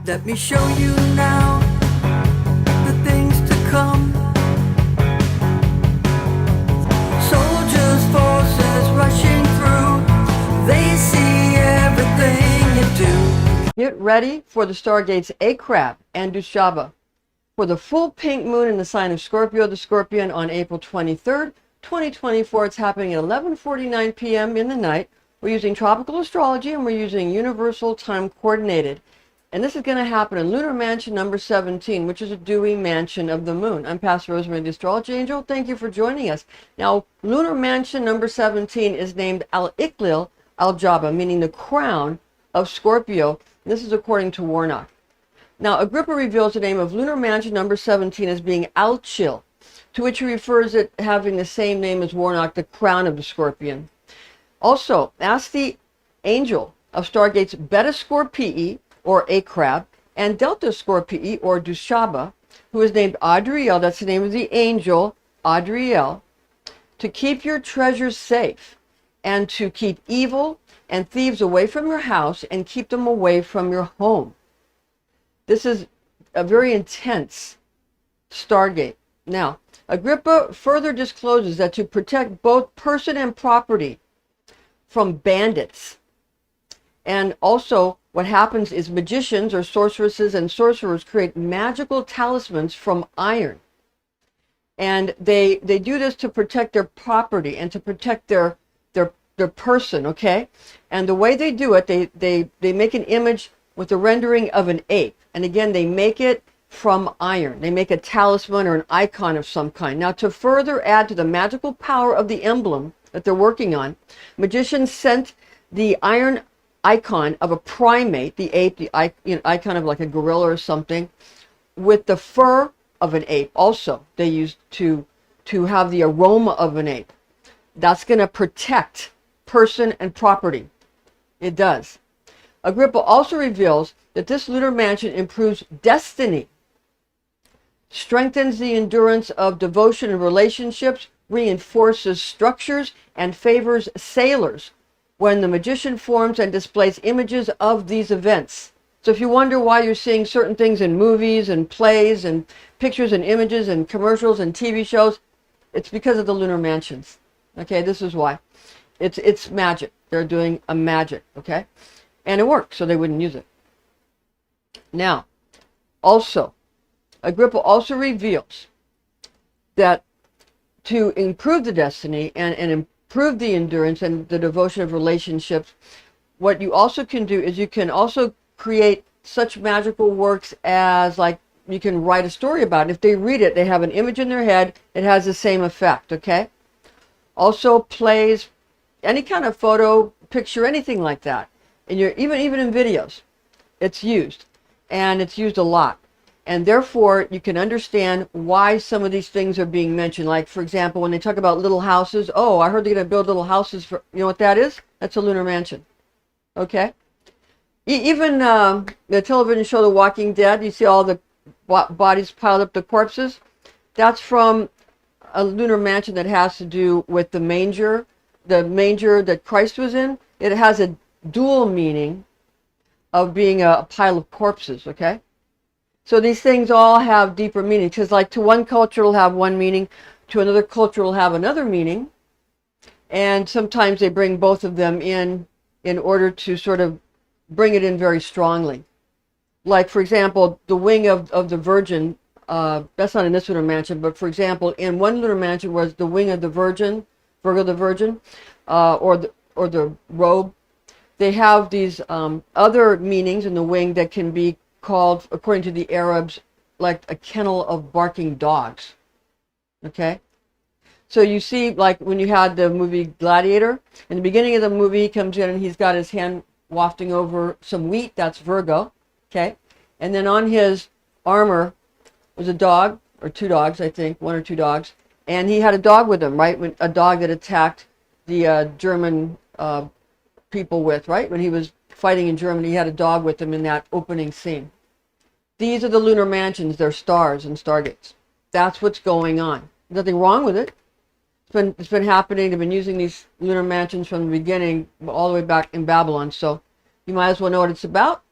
Let me show you now the things to come. Soldiers, forces rushing through. They see everything you do. Get ready for the Stargates Acrab and Dschubba for the full pink moon in the sign of Scorpio, the Scorpion, on April 23rd, 2024. It's happening at 11:49 p.m. in the night. We're using tropical astrology and we're using universal time coordinated. And this is going to happen in Lunar Mansion number 17, which is a Dewy mansion of the moon. I'm Pastor Rosemary, the Astrology Angel. Thank you for joining us. Now, Lunar Mansion number 17 is named Al-Iqlil Al-Jabba, meaning the crown of Scorpio. This is according to Warnock. Now, Agrippa reveals the name of Lunar Mansion number 17 as being Al-Chil, to which he refers it having the same name as Warnock, the crown of the Scorpion. Also, ask the angel of Stargates Beta Scorpii, or Acrab, and Delta Scorpii, or Dschubba, who is named Adriel, that's the name of the angel, Adriel, to keep your treasures safe and to keep evil and thieves away from your house and keep them away from your home. This is a very intense Stargate. Now, Agrippa further discloses that to protect both person and property from bandits, and also what happens is magicians or sorceresses and sorcerers create magical talismans from iron. And they do this to protect their property and to protect their person, okay? And the way they do it, they make an image with the rendering of an ape. And again, they make it from iron. They make a talisman or an icon of some kind. Now, to further add to the magical power of the emblem that they're working on, magicians sent the iron icon of a primate, the ape, the icon of like a gorilla or something, with the fur of an ape. Also, they used to have the aroma of an ape. That's going to protect person and property. It does. Agrippa also reveals that this lunar mansion improves destiny, strengthens the endurance of devotion and relationships, reinforces structures, and favors sailors when the magician forms and displays images of these events. So if you wonder why you're seeing certain things in movies and plays and pictures and images and commercials and TV shows, it's because of the lunar mansions. Okay, this is why. It's magic. They're doing a magic, okay? And it works, so they wouldn't use it. Now, also, Agrippa also reveals that to improve the destiny and improve the endurance and the devotion of relationships, what you also can do is you can also create such magical works as, like, you can write a story about it. If they read it, they have an image in their head, it has the same effect, okay? Also plays, any kind of photo, picture, anything like that. And even in videos, it's used. And it's used a lot. And therefore, you can understand why some of these things are being mentioned. Like, for example, when they talk about little houses, oh, I heard they're going to build little houses for, you know what that is? That's a lunar mansion. Okay? Even the television show The Walking Dead, you see all the bodies piled up, the corpses? That's from a lunar mansion that has to do with the manger that Christ was in. It has a dual meaning of being a pile of corpses, okay? So these things all have deeper meaning, because like to one culture it'll have one meaning, to another culture it'll have another meaning, and sometimes they bring both of them in order to sort of bring it in very strongly. Like, for example, the wing of the Virgin, that's not in this lunar mansion, but for example, in one lunar mansion was the wing of the Virgin, Virgo the Virgin, or the robe. They have these other meanings in the wing that can be called, according to the Arabs, like a kennel of barking dogs. Okay? So you see, like when you had the movie Gladiator, in the beginning of the movie, he comes in and he's got his hand wafting over some wheat, that's Virgo. Okay? And then on his armor was a dog, or two dogs, I think, one or two dogs. And he had a dog with him, right? A dog that attacked the German people with, right? When he was fighting in Germany, he had a dog with him in that opening scene. These are the lunar mansions. They're stars and stargates. That's what's going on. Nothing wrong with it. It's been happening. They've been using these lunar mansions from the beginning, all the way back in Babylon. So you might as well know what it's about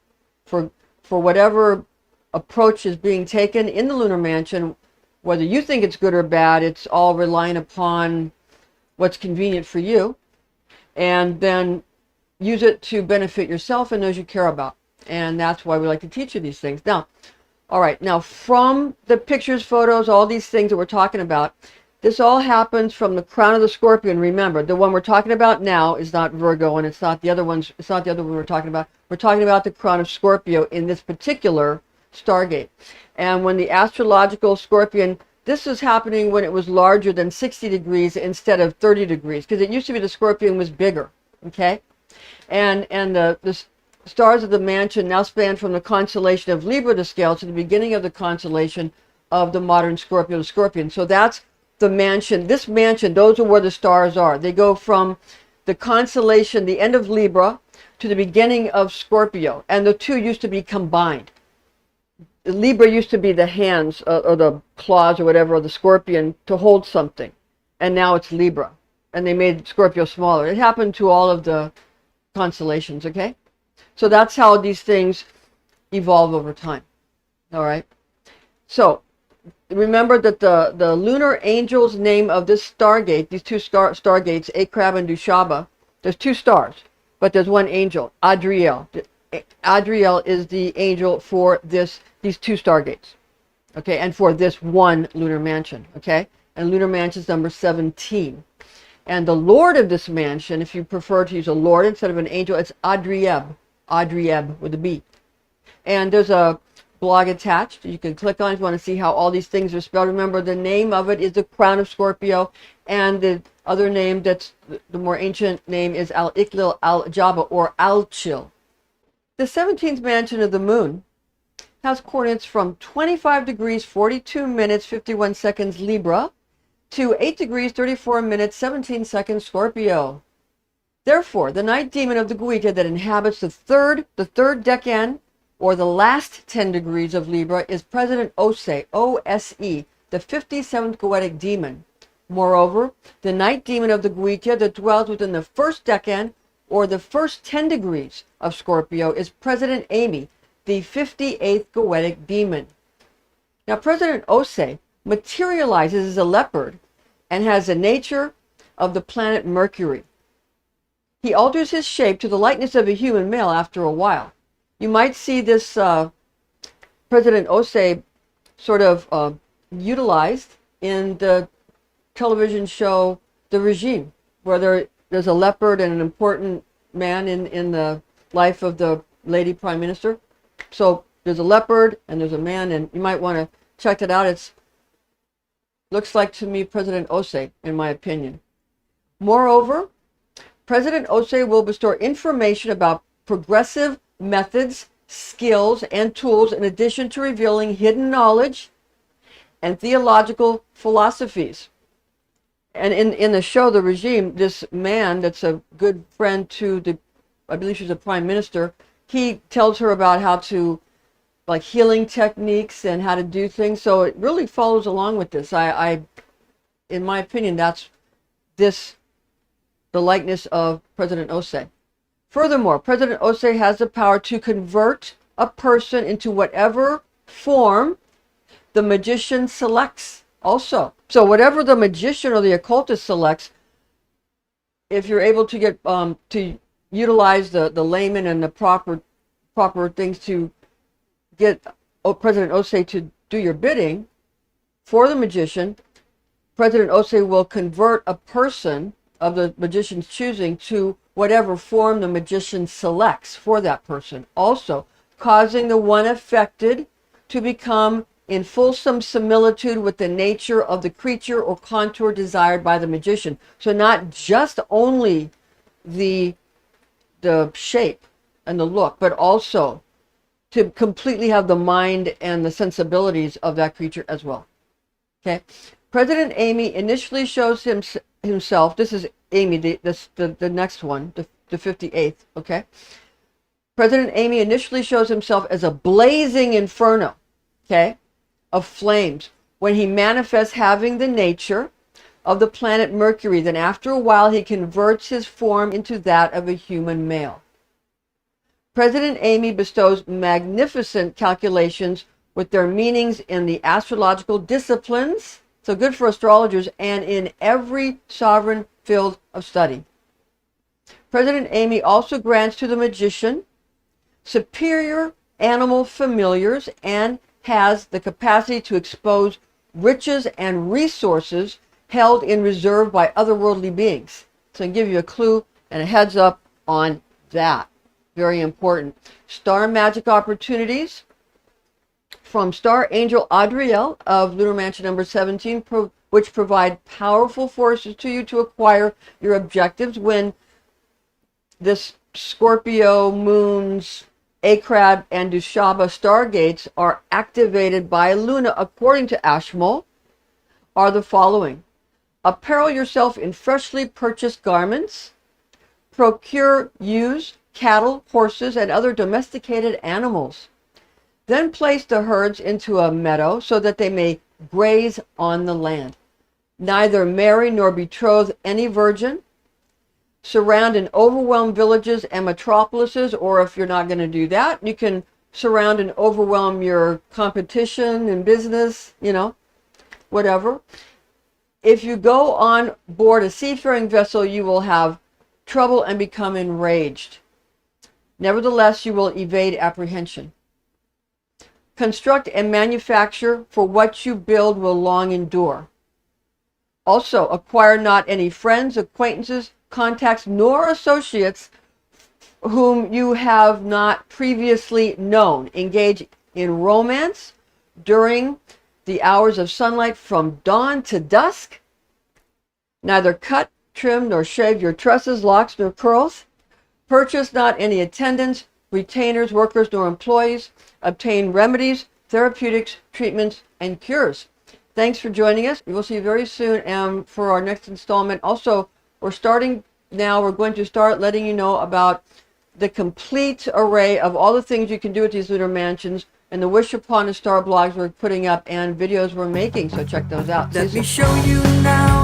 for for whatever approach is being taken in the lunar mansion, whether you think it's good or bad, it's all relying upon what's convenient for you, and then use it to benefit yourself and those you care about. And that's why we like to teach you these things. Now, all right, now from the pictures, photos, all these things that we're talking about, this all happens from the crown of the Scorpion. Remember, the one we're talking about now is not Virgo, and it's not the other ones. It's not the other one we're talking about. We're talking about the crown of Scorpio in this particular Stargate. And when the astrological Scorpion, this is happening when it was larger than 60 degrees instead of 30 degrees, because it used to be the Scorpion was bigger, okay? And the stars of the mansion now span from the constellation of Libra to scale to the beginning of the constellation of the modern Scorpio to Scorpion. So that's the mansion. This mansion, those are where the stars are. They go from the constellation, the end of Libra, to the beginning of Scorpio. And the two used to be combined. Libra used to be the hands or the claws or whatever of the Scorpion to hold something. And now it's Libra. And they made Scorpio smaller. It happened to all of the constellations, okay? So that's how these things evolve over time. All right? So remember that the lunar angel's name of this Stargate, these two Stargates, Acrab and Dschubba, there's two stars, but there's one angel, Adriel. Adriel is the angel for these two Stargates, okay, and for this one lunar mansion, okay? And lunar mansion's number 17. And the lord of this mansion, if you prefer to use a lord instead of an angel, it's Adrieb, Adrieb with a B. And there's a blog attached. You can click on it if you want to see how all these things are spelled. Remember, the name of it is the crown of Scorpio, and the other name, that's the more ancient name, is Al-Iqlil Al-Jabba or Al-Chil. The 17th mansion of the moon has coordinates from 25 degrees 42 minutes 51 seconds Libra to 8 degrees 34 minutes 17 seconds Scorpio. Therefore, the night demon of the Guita that inhabits the third decan, or the last 10 degrees of Libra, is President Ose, O-S-E, the 57th Goetic demon. Moreover, the night demon of the Guita that dwells within the first decan, or the first 10 degrees of Scorpio, is President Amy, the 58th Goetic demon. Now, President Ose materializes as a leopard and has the nature of the planet Mercury. He alters his shape to the likeness of a human male after a while. You might see this President Ose sort of utilized in the television show The Regime, where there's a leopard and an important man in the life of the lady prime minister. So there's a leopard and there's a man, and you might want to check it out. It looks like to me President Ose, in my opinion. Moreover, President Ose will bestow information about progressive methods, skills, and tools, in addition to revealing hidden knowledge and theological philosophies. And in the show, The Regime, this man that's a good friend to I believe she's a prime minister, he tells her about how to, like, healing techniques and how to do things. So it really follows along with this. In my opinion, that's the likeness of President Ose. Furthermore, President Ose has the power to convert a person into whatever form the magician selects also. So whatever the magician or the occultist selects, if you're able to get to utilize the layman and the proper things to get President Ose to do your bidding for the magician, President Ose will convert a person of the magician's choosing to whatever form the magician selects for that person, also causing the one affected to become in fulsome similitude with the nature of the creature or contour desired by the magician. So not just only the shape and the look, but also to completely have the mind and the sensibilities of that creature as well. Okay. President Amy initially shows himself, this is Amy, the next one, the 58th, okay? President Amy initially shows himself as a blazing inferno, okay, of flames, when he manifests having the nature of the planet Mercury. Then after a while, he converts his form into that of a human male. President Amy bestows magnificent calculations with their meanings in the astrological disciplines, so good for astrologers, and in every sovereign field of study. President Amy also grants to the magician superior animal familiars and has the capacity to expose riches and resources held in reserve by otherworldly beings. So I give you a clue and a heads up on that. Very important. Star magic opportunities from Star Angel Adriel of Lunar Mansion number 17, which provide powerful forces to you to acquire your objectives when this Scorpio moons, Acrab, and Dschubba Stargates are activated by Luna, according to Ashmole, are the following. Apparel yourself in freshly purchased garments. Procure ewes, cattle, horses, and other domesticated animals. Then place the herds into a meadow so that they may graze on the land. Neither marry nor betroth any virgin. Surround and overwhelm villages and metropolises, or if you're not going to do that, you can surround and overwhelm your competition in business, whatever. If you go on board a seafaring vessel, you will have trouble and become enraged. Nevertheless, you will evade apprehension. Construct and manufacture, for what you build will long endure. Also, acquire not any friends, acquaintances, contacts, nor associates whom you have not previously known. Engage in romance during the hours of sunlight from dawn to dusk. Neither cut, trim, nor shave your tresses, locks, nor curls. Purchase not any attendants, retainers, workers, nor employees. Obtain remedies, therapeutics, treatments, and cures. Thanks for joining us. We will see you very soon for our next installment. Also, we're starting now. We're going to start letting you know about the complete array of all the things you can do with these lunar mansions and the Wish Upon a Star blogs we're putting up and videos we're making. So check those out. Let me show you now.